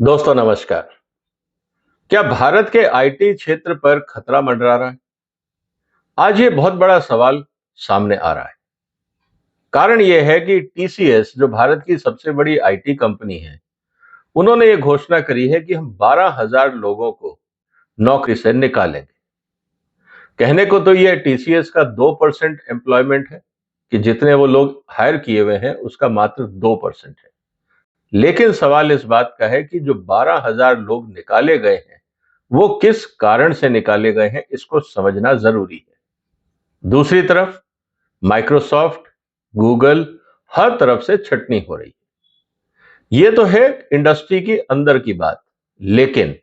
दोस्तों नमस्कार। क्या भारत के आईटी क्षेत्र पर खतरा मंडरा रहा है? आज ये बहुत बड़ा सवाल सामने आ रहा है। कारण ये है कि टीसीएस जो भारत की सबसे बड़ी आईटी कंपनी है, उन्होंने ये घोषणा करी है कि हम 12,000 लोगों को नौकरी से निकालेंगे। कहने को तो ये टीसीएस का 2% एम्प्लॉयमेंट है कि जितने वो लोग हायर किए हुए हैं उसका मात्र 2% है। लेकिन सवाल इस बात का है कि जो 12,000 लोग निकाले गए हैं, वो किस कारण से निकाले गए हैं, इसको समझना जरूरी है। दूसरी तरफ माइक्रोसॉफ्ट, गूगल, हर तरफ से छटनी हो रही है। ये तो है इंडस्ट्री की अंदर की बात, लेकिन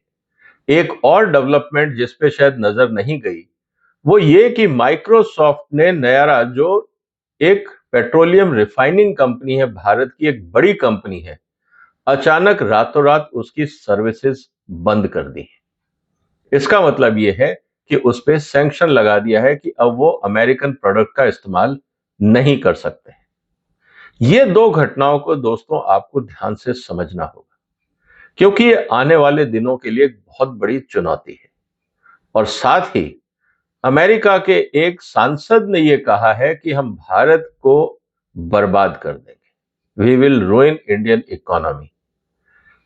एक और डेवलपमेंट जिस पे शायद नजर नहीं गई, वो ये कि माइक्रोसॉफ्ट ने नयारा जो एक पेट्रोलियम रिफाइनिंग कंपनी है, भारत की एक बड़ी कंपनी है, अचानक रातों रात उसकी सर्विसेज बंद कर दी है। इसका मतलब यह है कि उस पे सैंक्शन लगा दिया है कि अब वो अमेरिकन प्रोडक्ट का इस्तेमाल नहीं कर सकते हैं। ये दो घटनाओं को दोस्तों आपको ध्यान से समझना होगा, क्योंकि ये आने वाले दिनों के लिए एक बहुत बड़ी चुनौती है। और साथ ही अमेरिका के एक सांसद ने यह कहा है कि हम भारत को बर्बाद कर देंगे, we will ruin Indian economy.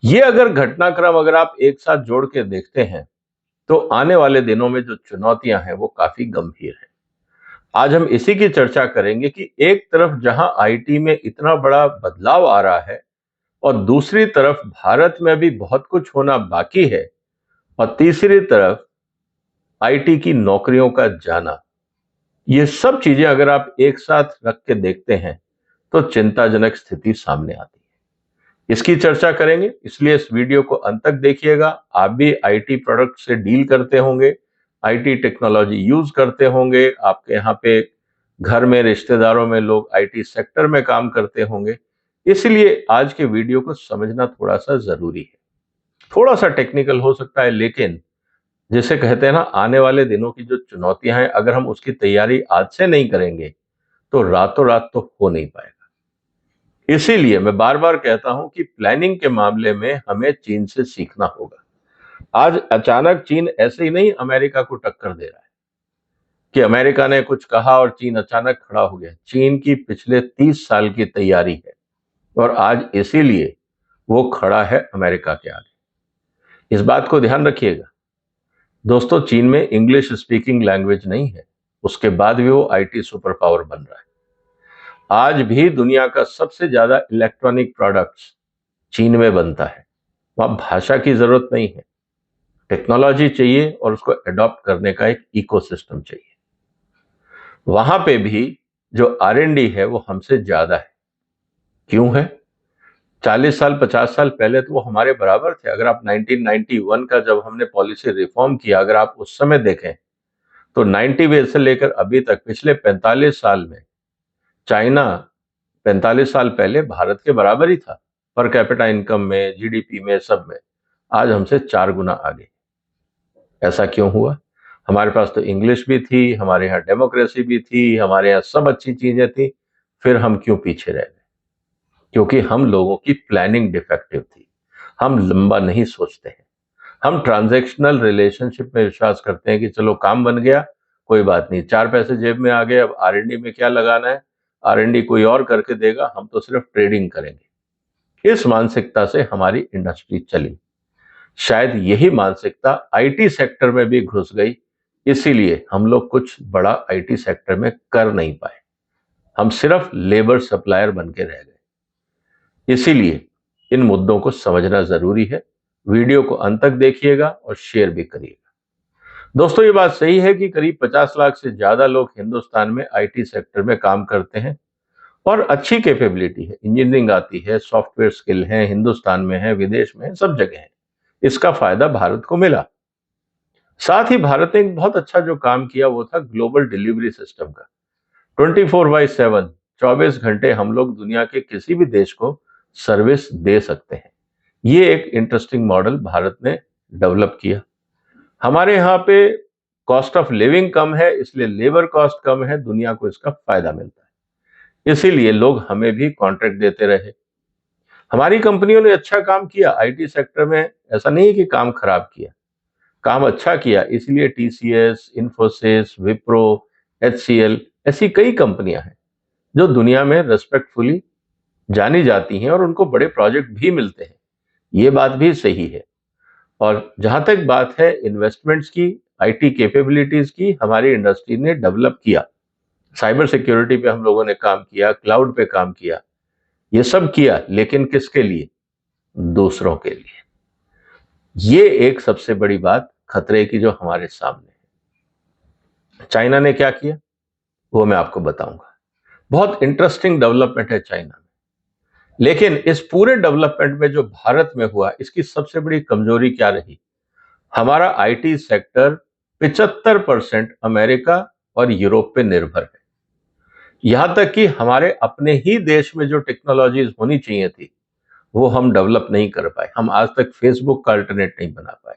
ये अगर घटनाक्रम अगर आप एक साथ जोड़ के देखते हैं, तो आने वाले दिनों में जो चुनौतियां हैं वो काफी गंभीर हैं। आज हम इसी की चर्चा करेंगे कि एक तरफ जहां आईटी में इतना बड़ा बदलाव आ रहा है और दूसरी तरफ भारत में भी बहुत कुछ होना बाकी है, और तीसरी तरफ आईटी की नौकरियों का जाना। ये सब चीजें अगर आप एक साथ रख के देखते हैं, तो चिंताजनक स्थिति सामने आती है। इसकी चर्चा करेंगे, इसलिए इस वीडियो को अंत तक देखिएगा। आप भी आईटी प्रोडक्ट से डील करते होंगे, आईटी टेक्नोलॉजी यूज करते होंगे, आपके यहाँ पे घर में रिश्तेदारों में लोग आईटी सेक्टर में काम करते होंगे, इसलिए आज के वीडियो को समझना थोड़ा सा जरूरी है। थोड़ा सा टेक्निकल हो सकता है, लेकिन जिसे कहते हैं ना, आने वाले दिनों की जो चुनौतियां हैं, अगर हम उसकी तैयारी आज से नहीं करेंगे तो रातों रात तो हो नहीं पाएगा। इसीलिए मैं बार बार कहता हूं कि प्लानिंग के मामले में हमें चीन से सीखना होगा। आज अचानक चीन ऐसे ही नहीं अमेरिका को टक्कर दे रहा है कि अमेरिका ने कुछ कहा और चीन अचानक खड़ा हो गया। चीन की पिछले 30 साल की तैयारी है, और आज इसीलिए वो खड़ा है अमेरिका के आगे। इस बात को ध्यान रखिएगा दोस्तों, चीन में इंग्लिश स्पीकिंग लैंग्वेज नहीं है, उसके बाद भी वो आईटी सुपर पावर बन रहा है। आज भी दुनिया का सबसे ज्यादा इलेक्ट्रॉनिक प्रोडक्ट्स चीन में बनता है। वहां भाषा की जरूरत नहीं है, टेक्नोलॉजी चाहिए और उसको एडॉप्ट करने का एक इकोसिस्टम चाहिए। वहां पे भी जो आर&डी है वो हमसे ज्यादा है। क्यों है? 40 साल 50 साल पहले तो वो हमारे बराबर थे। अगर आप 1991 का जब हमने पॉलिसी रिफॉर्म किया, अगर आप उस समय देखें, तो 90 से लेकर अभी तक पिछले 45 साल में चाइना 45 साल पहले भारत के बराबर ही था, पर कैपिटा इनकम में, जीडीपी में, सब में। आज हमसे 4 गुना आगे। ऐसा क्यों हुआ? हमारे पास तो इंग्लिश भी थी, हमारे यहाँ डेमोक्रेसी भी थी, हमारे यहाँ सब अच्छी चीजें थी, फिर हम क्यों पीछे रह गए? क्योंकि हम लोगों की प्लानिंग डिफेक्टिव थी। हम लंबा नहीं सोचते हैं। हम ट्रांजैक्शनल रिलेशनशिप में विश्वास करते हैं कि चलो काम बन गया, कोई बात नहीं, 4 पैसे जेब में आ गए, अब आर&डी में क्या लगाना है, आर&डी कोई और करके देगा, हम तो सिर्फ ट्रेडिंग करेंगे। इस मानसिकता से हमारी इंडस्ट्री चली। शायद यही मानसिकता आईटी सेक्टर में भी घुस गई, इसीलिए हम लोग कुछ बड़ा आईटी सेक्टर में कर नहीं पाए। हम सिर्फ लेबर सप्लायर बन के रह गए। इसीलिए इन मुद्दों को समझना जरूरी है। वीडियो को अंत तक देखिएगा और शेयर भी करिएगा। दोस्तों, ये बात सही है कि करीब 50 लाख से ज्यादा लोग हिंदुस्तान में आईटी सेक्टर में काम करते हैं, और अच्छी कैपेबिलिटी है, इंजीनियरिंग आती है, सॉफ्टवेयर स्किल है, हिंदुस्तान में है, विदेश में है, सब जगह है। इसका फायदा भारत को मिला। साथ ही भारत ने एक बहुत अच्छा जो काम किया वो था ग्लोबल डिलीवरी सिस्टम का। 24/7 24 घंटे हम लोग दुनिया के किसी भी देश को सर्विस दे सकते हैं। ये एक इंटरेस्टिंग मॉडल भारत ने डेवलप किया। हमारे यहाँ पे कॉस्ट ऑफ लिविंग कम है, इसलिए लेबर कॉस्ट कम है, दुनिया को इसका फायदा मिलता है। इसीलिए लोग हमें भी कॉन्ट्रैक्ट देते रहे। हमारी कंपनियों ने अच्छा काम किया आईटी सेक्टर में, ऐसा नहीं है कि काम खराब किया, काम अच्छा किया। इसलिए टीसीएस, इन्फोसिस, विप्रो, एचसीएल ऐसी कई कंपनियां हैं जो दुनिया में रेस्पेक्टफुली जानी जाती हैं और उनको बड़े प्रोजेक्ट भी मिलते हैं। ये बात भी सही है। और जहां तक बात है इन्वेस्टमेंट्स की, आईटी कैपेबिलिटीज की, हमारी इंडस्ट्री ने डेवलप किया। साइबर सिक्योरिटी पे हम लोगों ने काम किया, क्लाउड पे काम किया, ये सब किया, लेकिन किसके लिए? दूसरों के लिए। ये एक सबसे बड़ी बात खतरे की जो हमारे सामने है। चाइना ने क्या किया वो मैं आपको बताऊंगा। बहुत इंटरेस्टिंग डेवलपमेंट है चाइना में। लेकिन इस पूरे डेवलपमेंट में जो भारत में हुआ, इसकी सबसे बड़ी कमजोरी क्या रही? हमारा आईटी सेक्टर 75% अमेरिका और यूरोप पे निर्भर है। यहां तक कि हमारे अपने ही देश में जो टेक्नोलॉजीज होनी चाहिए थी वो हम डेवलप नहीं कर पाए। हम आज तक फेसबुक का अल्टरनेट नहीं बना पाए,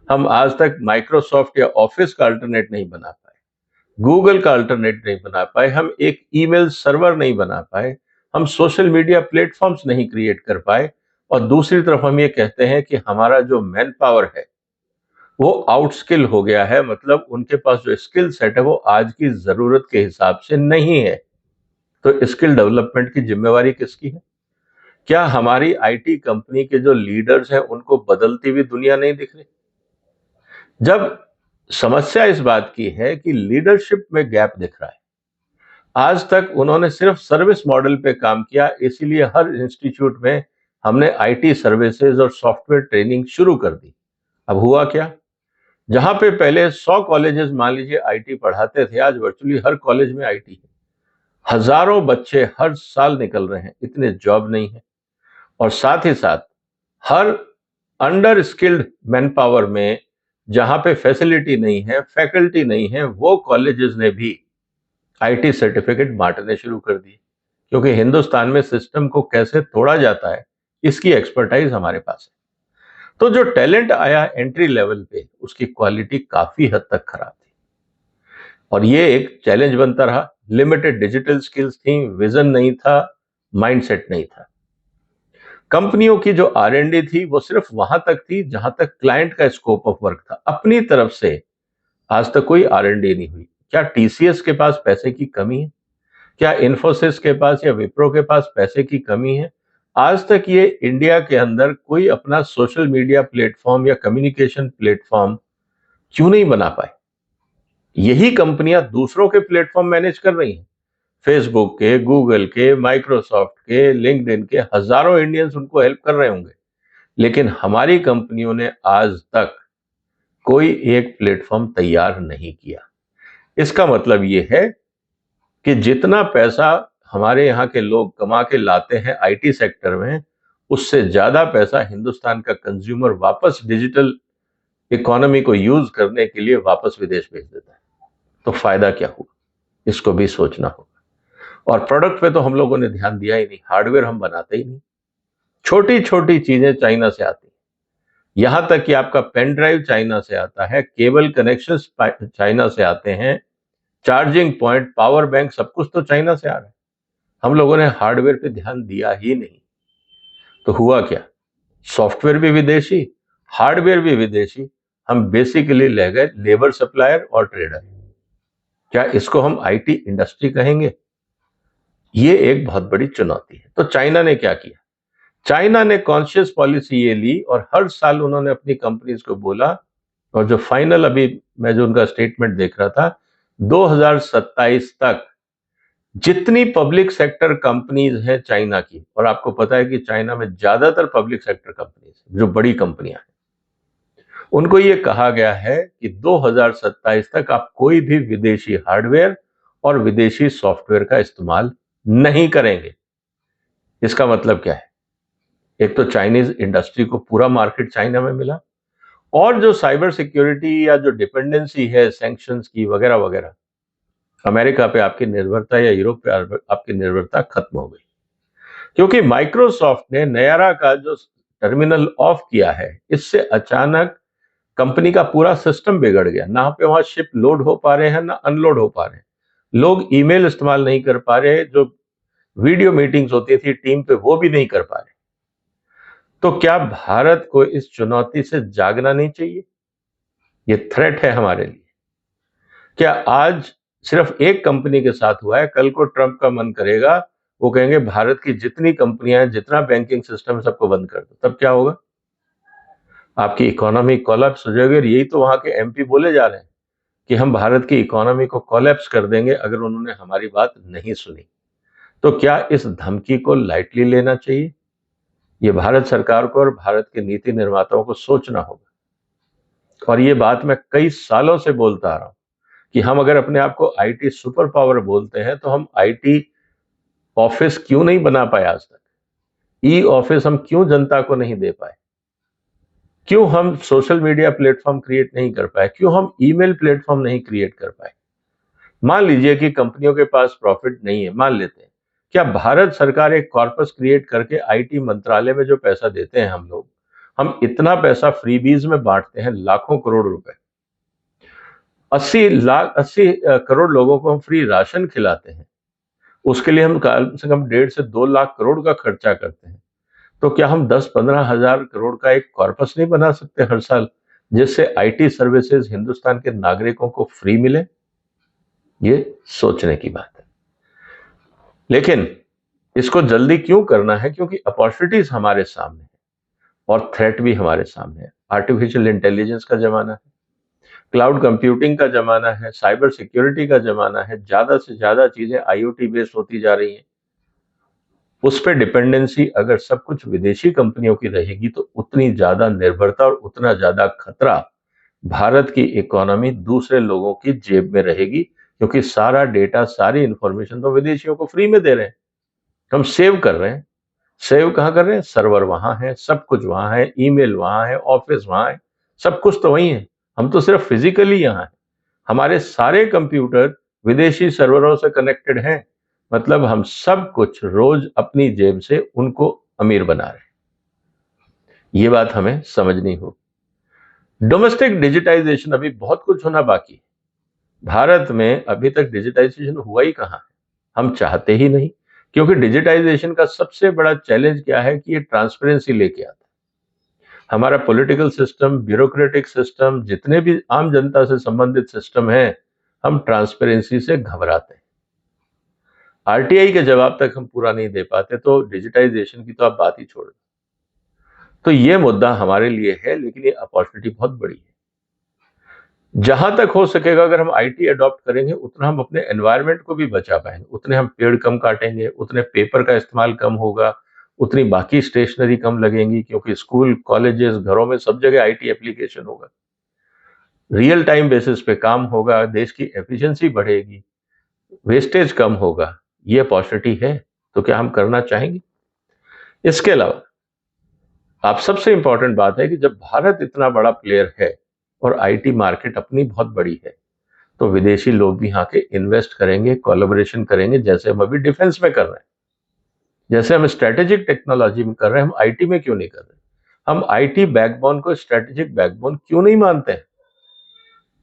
हम आज तक माइक्रोसॉफ्ट या ऑफिस का अल्टरनेट नहीं बना पाए, गूगल का अल्टरनेट नहीं बना पाए, हम एक ईमेल सर्वर नहीं बना पाए, हम सोशल मीडिया प्लेटफॉर्म्स नहीं क्रिएट कर पाए। और दूसरी तरफ हम ये कहते हैं कि हमारा जो मैन पावर है वो आउटस्किल हो गया है, मतलब उनके पास जो स्किल सेट है वो आज की जरूरत के हिसाब से नहीं है। तो स्किल डेवलपमेंट की जिम्मेवारी किसकी है? क्या हमारी आईटी कंपनी के जो लीडर्स हैं उनको बदलती हुई दुनिया नहीं दिख रही? जब समस्या इस बात की है कि लीडरशिप में गैप दिख रहा है। आज तक उन्होंने सिर्फ सर्विस मॉडल पे काम किया, इसीलिए हर इंस्टीट्यूट में हमने आईटी सर्विसेज और सॉफ्टवेयर ट्रेनिंग शुरू कर दी। अब हुआ क्या? जहां पे पहले 100 कॉलेजेस मान लीजिए आईटी पढ़ाते थे, आज वर्चुअली हर कॉलेज में आईटी है। हजारों बच्चे हर साल निकल रहे हैं, इतने जॉब नहीं है। और साथ ही साथ her under skilled man power में, जहां पे फैसिलिटी नहीं है, फैकल्टी नहीं है, वो कॉलेजेस ने भी आईटी सर्टिफिकेट बांटने शुरू कर दिए। क्योंकि हिंदुस्तान में सिस्टम को कैसे तोड़ा जाता है इसकी एक्सपर्टाइज हमारे पास है। तो जो टैलेंट आया एंट्री लेवल पे, उसकी क्वालिटी काफी हद तक खराब थी और ये एक चैलेंज बनता रहा। लिमिटेड डिजिटल स्किल्स थी, विजन नहीं था, माइंडसेट नहीं था। कंपनियों की जो आर&डी थी वो सिर्फ वहां तक थी जहां तक क्लाइंट का स्कोप ऑफ वर्क था। अपनी तरफ से आज तक कोई आर&डी नहीं हुई। क्या टीसीएस के पास पैसे की कमी है? क्या इन्फोसिस के पास या विप्रो के पास पैसे की कमी है? आज तक ये इंडिया के अंदर कोई अपना सोशल मीडिया प्लेटफॉर्म या कम्युनिकेशन प्लेटफॉर्म क्यों नहीं बना पाए? यही कंपनियां दूसरों के प्लेटफॉर्म मैनेज कर रही हैं। फेसबुक के, गूगल के, माइक्रोसॉफ्ट के, लिंक्डइन के हजारों इंडियंस उनको हेल्प कर रहे होंगे, लेकिन हमारी कंपनियों ने आज तक कोई एक प्लेटफॉर्म तैयार नहीं किया। इसका मतलब ये है कि जितना पैसा हमारे यहाँ के लोग कमा के लाते हैं आईटी सेक्टर में, उससे ज्यादा पैसा हिंदुस्तान का कंज्यूमर वापस डिजिटल इकोनॉमी को यूज करने के लिए वापस विदेश भेज देता है। तो फायदा क्या हुआ, इसको भी सोचना होगा। और प्रोडक्ट पे तो हम लोगों ने ध्यान दिया ही नहीं, हार्डवेयर हम बनाते ही नहीं। छोटी छोटी चीजें चाइना से आती हैं, यहां तक कि आपका पेन ड्राइव चाइना से आता है, केबल कनेक्शंस चाइना से आते हैं, चार्जिंग पॉइंट, पावर बैंक, सब कुछ तो चाइना से आ रहा है। हम लोगों ने हार्डवेयर पे ध्यान दिया ही नहीं। तो हुआ क्या? सॉफ्टवेयर भी विदेशी, हार्डवेयर भी विदेशी, हम बेसिकली ले गए लेबर सप्लायर और ट्रेडर। क्या इसको हम आईटी इंडस्ट्री कहेंगे? ये एक बहुत बड़ी चुनौती है। तो चाइना ने क्या किया? चाइना ने कॉन्शियस पॉलिसी ये ली और हर साल उन्होंने अपनी कंपनीज को बोला, और जो फाइनल अभी मैं जो उनका स्टेटमेंट देख रहा था, 2027 तक जितनी पब्लिक सेक्टर कंपनीज हैं चाइना की, और आपको पता है कि चाइना में ज्यादातर पब्लिक सेक्टर कंपनीज जो बड़ी कंपनियां हैं, उनको ये कहा गया है कि 2027 तक आप कोई भी विदेशी हार्डवेयर और विदेशी सॉफ्टवेयर का इस्तेमाल नहीं करेंगे। इसका मतलब क्या है? एक तो चाइनीज इंडस्ट्री को पूरा मार्केट चाइना में मिला, और जो साइबर सिक्योरिटी या जो डिपेंडेंसी है सैंक्शंस की वगैरह वगैरह, अमेरिका पे आपकी निर्भरता या यूरोप पे आपकी निर्भरता खत्म हो गई। क्योंकि माइक्रोसॉफ्ट ने नयारा का जो टर्मिनल ऑफ किया है, इससे अचानक कंपनी का पूरा सिस्टम बिगड़ गया। ना पे वहां शिप लोड हो पा रहे हैं, ना अनलोड हो पा रहे हैं। लोग ईमेल इस्तेमाल नहीं कर पा रहे, जो वीडियो मीटिंग्स होती थी टीम पे वो भी नहीं कर पा रहे। तो क्या भारत को इस चुनौती से जागना नहीं चाहिए? ये थ्रेट है हमारे लिए। क्या आज सिर्फ एक कंपनी के साथ हुआ है, कल को ट्रंप का मन करेगा, वो कहेंगे भारत की जितनी कंपनियां हैं, जितना बैंकिंग सिस्टम है, सबको बंद कर दो, तब क्या होगा? आपकी इकोनॉमी कोलैप्स हो जाएगी। और यही तो वहां के एमपी बोले जा रहे हैं कि हम भारत की इकोनॉमी को कोलैप्स कर देंगे अगर उन्होंने हमारी बात नहीं सुनी। तो क्या इस धमकी को लाइटली लेना चाहिए? ये भारत सरकार को और भारत के नीति निर्माताओं को सोचना होगा। और ये बात मैं कई सालों से बोलता आ रहा हूं कि हम अगर अपने आप को आईटी सुपर पावर बोलते हैं, तो हम आईटी ऑफिस क्यों नहीं बना पाए आज तक? ई ऑफिस हम क्यों जनता को नहीं दे पाए? क्यों हम सोशल मीडिया प्लेटफॉर्म क्रिएट नहीं कर पाए? क्यों हम ईमेल प्लेटफॉर्म नहीं क्रिएट कर पाए? मान लीजिए कि कंपनियों के पास प्रॉफिट नहीं है, मान लेते हैं। क्या भारत सरकार एक कॉर्पस क्रिएट करके आईटी मंत्रालय में जो पैसा देते हैं हम इतना पैसा फ्रीबीज में बांटते हैं, लाखों करोड़ रुपए। 80 करोड़ लोगों को हम फ्री राशन खिलाते हैं। उसके लिए हम कम से कम 1.5 से 2 लाख करोड़ का खर्चा करते हैं। तो क्या हम 10-15 हजार करोड़ का एक कॉर्पस नहीं बना सकते हर साल, जिससे आईटी सर्विसेज हिंदुस्तान के नागरिकों को फ्री मिले? ये सोचने की बात है। लेकिन इसको जल्दी क्यों करना है? क्योंकि अपॉर्चुनिटीज हमारे सामने है और थ्रेट भी हमारे सामने है। आर्टिफिशियल इंटेलिजेंस का जमाना है, क्लाउड कंप्यूटिंग का जमाना है, साइबर सिक्योरिटी का जमाना है। ज्यादा से ज्यादा चीजें आईओटी बेस्ड होती जा रही हैं। उस पर डिपेंडेंसी अगर सब कुछ विदेशी कंपनियों की रहेगी, तो उतनी ज्यादा निर्भरता और उतना ज्यादा खतरा भारत की इकोनॉमी दूसरे लोगों की जेब में रहेगी, क्योंकि सारा डेटा, सारी इंफॉर्मेशन तो विदेशियों को फ्री में दे रहे हैं। हम सेव कर रहे हैं। सेव कहां कर रहे हैं? सर्वर वहां है, सब कुछ वहां है, ईमेल वहां है, ऑफिस वहां है, सब कुछ तो वही है। हम तो सिर्फ फिजिकली यहां हैं। हमारे सारे कंप्यूटर विदेशी सर्वरों से कनेक्टेड हैं। मतलब हम सब कुछ रोज अपनी जेब से उनको अमीर बना रहे हैं। ये बात हमें समझनी होगी। डोमेस्टिक डिजिटाइजेशन अभी बहुत कुछ होना बाकी है। भारत में अभी तक डिजिटाइजेशन हुआ ही कहां है? हम चाहते ही नहीं। क्योंकि डिजिटाइजेशन का सबसे बड़ा चैलेंज क्या है कि ये ट्रांसपेरेंसी लेके आता है। हमारा पॉलिटिकल सिस्टम, ब्यूरोक्रेटिक सिस्टम, जितने भी आम जनता से संबंधित सिस्टम है, हम ट्रांसपेरेंसी से घबराते हैं। आरटीआई के जवाब तक हम पूरा नहीं दे पाते, तो डिजिटाइजेशन की तो आप बात ही छोड़। तो ये मुद्दा हमारे लिए है, लेकिन ये अपॉर्चुनिटी बहुत बड़ी है। जहां तक हो सकेगा अगर हम आईटी अडॉप्ट करेंगे, उतना हम अपने एनवायरनमेंट को भी बचा पाएंगे। उतने हम पेड़ कम काटेंगे, उतने पेपर का इस्तेमाल कम होगा, उतनी बाकी स्टेशनरी कम लगेंगी, क्योंकि स्कूल, कॉलेजेस, घरों में सब जगह आईटी एप्लीकेशन होगा। रियल टाइम बेसिस पे काम होगा, देश की एफिशिएंसी बढ़ेगी, वेस्टेज कम होगा। ये अपॉर्चुनिटी है, तो क्या हम करना चाहेंगे? इसके अलावा आप सबसे इंपॉर्टेंट बात है कि जब भारत इतना बड़ा प्लेयर है और आईटी मार्केट अपनी बहुत बड़ी है, तो विदेशी लोग भी यहाँ के इन्वेस्ट करेंगे, कोलैबोरेशन करेंगे, जैसे हम अभी डिफेंस में कर रहे हैं, जैसे हम स्ट्रेटेजिक टेक्नोलॉजी में कर रहे हैं। हम आईटी में क्यों नहीं कर रहे? हम आईटी बैकबोन को स्ट्रेटेजिक बैकबोन क्यों नहीं मानते हैं?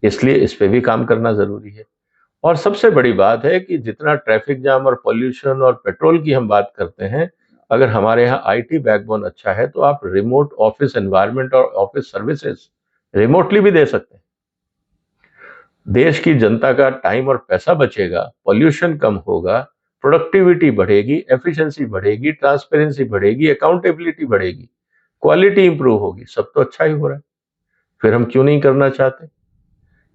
इसलिए इस पे भी काम करना जरूरी है। और सबसे बड़ी बात है कि जितना ट्रैफिक जाम और पोल्यूशन और पेट्रोल की हम बात करते हैं, अगर हमारे यहाँ आईटी बैकबोन अच्छा है, तो आप रिमोट ऑफिस एनवायरनमेंट और ऑफिस सर्विसेज रिमोटली भी दे सकते हैं। देश की जनता का टाइम और पैसा बचेगा, पॉल्यूशन कम होगा, प्रोडक्टिविटी बढ़ेगी, एफिशिएंसी बढ़ेगी, ट्रांसपेरेंसी बढ़ेगी, अकाउंटेबिलिटी बढ़ेगी, क्वालिटी इंप्रूव होगी। सब तो अच्छा ही हो रहा है, फिर हम क्यों नहीं करना चाहते?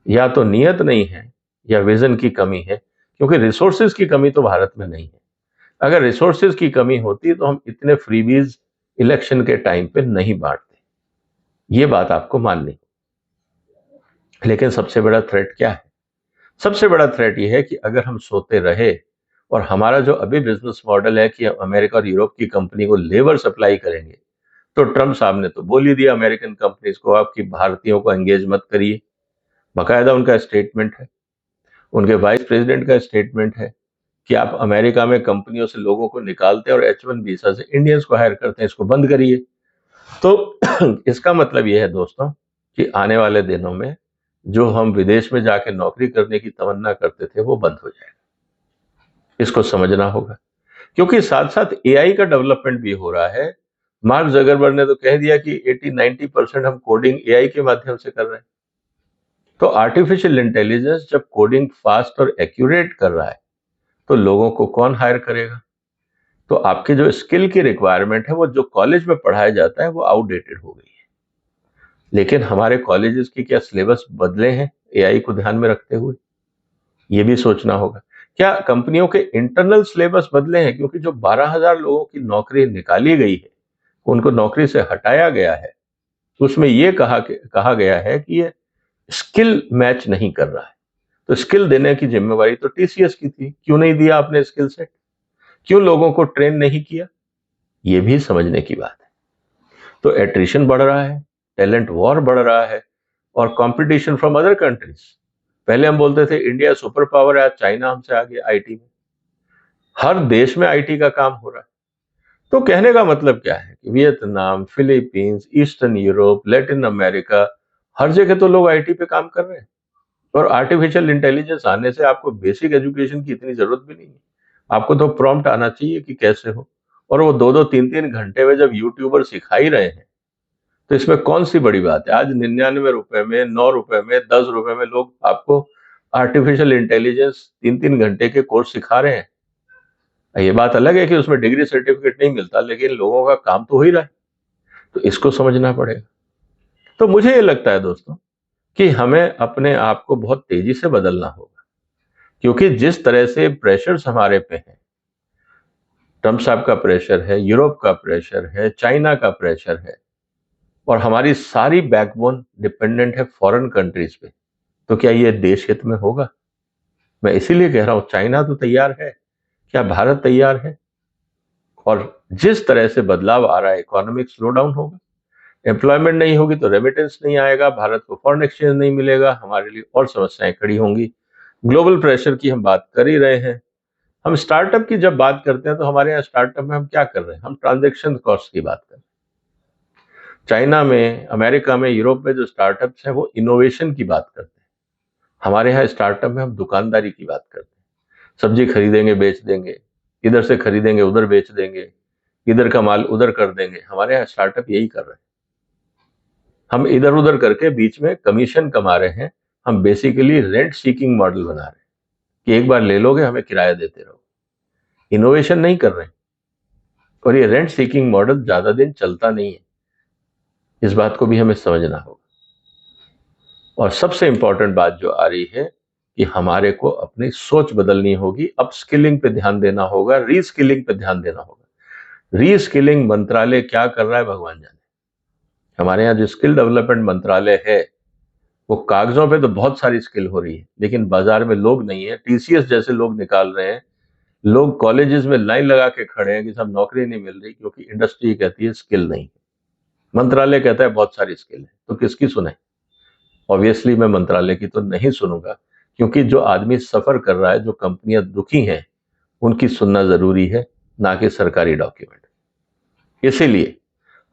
या तो नियत नहीं है, या विजन की कमी है। क्योंकि रिसोर्सेज की कमी तो भारत में नहीं है। अगर रिसोर्सेज की कमी होती तो हम इतने फ्रीबीज इलेक्शन के टाइम पे नहीं बांटते। ये बात आपको माननी। लेकिन सबसे बड़ा थ्रेट क्या है? सबसे बड़ा थ्रेट ये है कि अगर हम सोते रहे और हमारा जो अभी बिजनेस मॉडल है कि अमेरिका और यूरोप की कंपनी को लेबर सप्लाई करेंगे, तो ट्रंप साहब ने तो बोल ही दिया अमेरिकन कंपनीज को, आपकी भारतीयों को एंगेज मत करिए। बाकायदा उनका स्टेटमेंट है, उनके वाइस प्रेसिडेंट का स्टेटमेंट है कि आप अमेरिका में कंपनियों से लोगों को निकालते हैं और H1 वीजा से इंडियंस को हायर करते हैं, इसको बंद करिए। तो इसका मतलब यह है दोस्तों कि आने वाले दिनों में जो हम विदेश में जाके नौकरी करने की तमन्ना करते थे, वो बंद हो जाएगा। इसको समझना होगा, क्योंकि साथ साथ एआई का डेवलपमेंट भी हो रहा है। मार्क जगरबर्ग ने तो कह दिया कि 80-90% हम कोडिंग एआई के माध्यम से कर रहे हैं। तो आर्टिफिशियल इंटेलिजेंस जब कोडिंग फास्ट और एक्यूरेट कर रहा है तो लोगों को कौन हायर करेगा? तो आपके जो स्किल की रिक्वायरमेंट है वो जो कॉलेज में पढ़ाया जाता है वो आउटडेटेड हो गई है। लेकिन हमारे कॉलेजेस की क्या सिलेबस बदले हैं एआई को ध्यान में रखते हुए? ये भी सोचना होगा। क्या कंपनियों के इंटरनल सिलेबस बदले हैं? क्योंकि जो 12,000 लोगों की नौकरी निकाली गई है, उनको नौकरी से हटाया गया है, उसमें ये कहा गया है कि ये स्किल मैच नहीं कर रहा है। तो स्किल देने की जिम्मेवारी तो टीसीएस की थी, क्यों नहीं दिया आपने स्किल सेट? क्यों लोगों को ट्रेन नहीं किया? ये भी समझने की बात है। तो एट्रिशन बढ़ रहा है, टैलेंट वॉर बढ़ रहा है और कंपटीशन फ्रॉम अदर कंट्रीज। पहले हम बोलते थे इंडिया सुपर पावर है, आज चाइना हमसे आगे आईटी में। हर देश में आईटी का काम हो रहा है। तो कहने का मतलब क्या है कि Vietnam, Philippines, Eastern Europe, Latin America, हर जगह तो लोग आईटी पे काम कर रहे हैं। और आर्टिफिशियल इंटेलिजेंस आने से आपको बेसिक एजुकेशन की इतनी जरूरत भी नहीं है। आपको तो प्रॉम्प्ट आना चाहिए कि कैसे हो। और वो 2-2, 3-3 घंटे में जब यूट्यूबर सिखा ही रहे हैं तो इसमें कौन सी बड़ी बात है? आज 99 रुपए में, 9 रुपए में, 10 रुपए में लोग आपको आर्टिफिशियल इंटेलिजेंस 3-3 घंटे के कोर्स सिखा रहे हैं। ये बात अलग है कि उसमें डिग्री सर्टिफिकेट नहीं मिलता, लेकिन लोगों का काम तो हो ही रहा है। तो इसको समझना पड़ेगा। तो मुझे ये लगता है दोस्तों कि हमें अपने आप को बहुत तेजी से बदलना होगा, क्योंकि जिस तरह से प्रेशर्स हमारे पे हैं, ट्रम्प साहब का प्रेशर है, यूरोप का प्रेशर है, चाइना का प्रेशर है, और हमारी सारी बैकबोन डिपेंडेंट है फॉरेन कंट्रीज पे, तो क्या ये देश हित में होगा? मैं इसीलिए कह रहा हूं, चाइना तो तैयार है, क्या भारत तैयार है? और जिस तरह से बदलाव आ रहा है, इकोनॉमिक स्लो डाउन होगा, एम्प्लॉयमेंट नहीं होगी तो रेमिटेंस नहीं आएगा, भारत को फॉरेन एक्सचेंज नहीं मिलेगा, हमारे लिए और समस्याएं खड़ी होंगी। ग्लोबल प्रेशर की हम बात कर ही रहे हैं। हम स्टार्टअप की जब बात करते हैं तो हमारे यहाँ स्टार्टअप में हम क्या कर रहे हैं? हम ट्रांजैक्शन कॉस्ट की बात कर रहे हैं। चाइना में, अमेरिका में, यूरोप में जो स्टार्टअप्स हैं वो इनोवेशन की बात करते हैं। हमारे यहाँ स्टार्टअप में हम दुकानदारी की बात करते हैं। सब्जी खरीदेंगे, बेच देंगे, इधर से खरीदेंगे उधर बेच देंगे, इधर का माल उधर कर देंगे। हमारे यहाँ स्टार्टअप यही कर रहे हैं। हम इधर उधर करके बीच में कमीशन कमा रहे हैं। हम बेसिकली रेंट सीकिंग मॉडल बना रहे हैं कि एक बार ले लोगे, हमें किराया देते रहो। इनोवेशन नहीं कर रहे हैं। और ये रेंट सीकिंग मॉडल ज्यादा दिन चलता नहीं है, इस बात को भी हमें समझना होगा। और सबसे इंपॉर्टेंट बात जो आ रही है कि हमारे को अपनी सोच बदलनी होगी, अपस्किलिंग पे ध्यान देना होगा, रीस्किलिंग पे ध्यान देना होगा। रीस्किलिंग मंत्रालय क्या कर रहा है भगवान जाने। हमारे यहाँ जो स्किल डेवलपमेंट मंत्रालय है वो कागजों पे तो बहुत सारी स्किल हो रही है, लेकिन बाजार में लोग नहीं है। टीसीएस जैसे लोग निकाल रहे हैं, लोग कॉलेजेस में लाइन लगा के खड़े हैं कि सब नौकरी नहीं मिल रही, क्योंकि इंडस्ट्री कहती है स्किल नहीं है, मंत्रालय कहता है बहुत सारी स्किल है। तो किसकी सुने? ऑब्वियसली मैं मंत्रालय की तो नहीं सुनूंगा, क्योंकि जो आदमी सफर कर रहा है, जो कंपनियां दुखी हैं, उनकी सुनना जरूरी है, ना कि सरकारी डॉक्यूमेंट। इसीलिए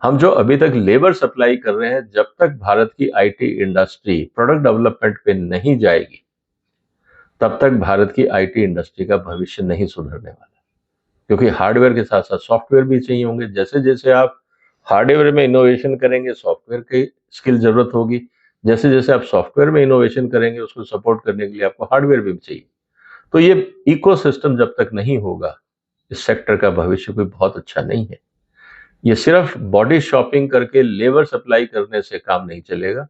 हम जो अभी तक लेबर सप्लाई कर रहे हैं, जब तक भारत की आईटी इंडस्ट्री प्रोडक्ट डेवलपमेंट पे नहीं जाएगी, तब तक भारत की आईटी इंडस्ट्री का भविष्य नहीं सुधरने वाला। क्योंकि हार्डवेयर के साथ साथ सॉफ्टवेयर भी चाहिए होंगे। जैसे जैसे आप हार्डवेयर में इनोवेशन करेंगे, सॉफ्टवेयर की स्किल जरूरत होगी। जैसे जैसे आप सॉफ्टवेयर में इनोवेशन करेंगे, उसको सपोर्ट करने के लिए आपको हार्डवेयर भी चाहिए। तो ये इकोसिस्टम जब तक नहीं होगा, इस सेक्टर का भविष्य कोई बहुत अच्छा नहीं है। ये सिर्फ बॉडी शॉपिंग करके लेबर सप्लाई करने से काम नहीं चलेगा।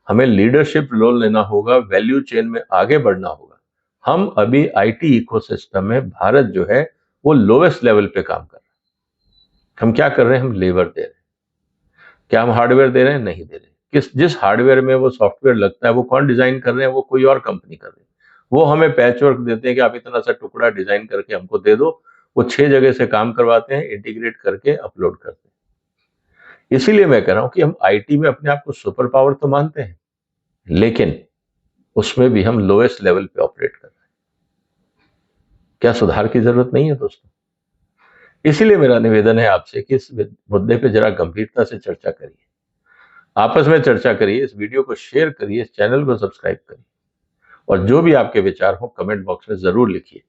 हमें लीडरशिप रोल लेना होगा, वैल्यू चेन में आगे बढ़ना होगा। हम अभी आईटी इकोसिस्टम में, भारत जो है वो लोवेस्ट लेवल पे काम कर रहा है। हम क्या कर रहे हैं? हम लेबर दे रहे हैं। क्या हम हार्डवेयर दे रहे हैं? नहीं दे रहे। जिस हार्डवेयर में वो सॉफ्टवेयर लगता है, वो कौन डिजाइन कर रहे हैं? वो कोई और कंपनी कर रही है। वो हमें पैच वर्क देते हैं कि आप इतना सा टुकड़ा डिजाइन करके हमको दे दो। वो 6 जगह से काम करवाते हैं, इंटीग्रेट करके अपलोड करते हैं। इसीलिए मैं कह रहा हूं कि हम आईटी में अपने आप को सुपर पावर तो मानते हैं, लेकिन उसमें भी हम लोएस्ट लेवल पे ऑपरेट कर रहे हैं। क्या सुधार की जरूरत नहीं है दोस्तों? इसीलिए मेरा निवेदन है आपसे कि इस मुद्दे पे जरा गंभीरता से चर्चा करिए, आपस में चर्चा करिए, इस वीडियो को शेयर करिए, इस चैनल को सब्सक्राइब करिए, और जो भी आपके विचार हो कमेंट बॉक्स में जरूर लिखिए।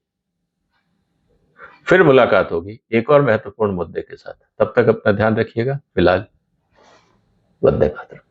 फिर मुलाकात होगी एक और महत्वपूर्ण मुद्दे के साथ। तब तक अपना ध्यान रखिएगा। फिलहाल वंदे मातरम।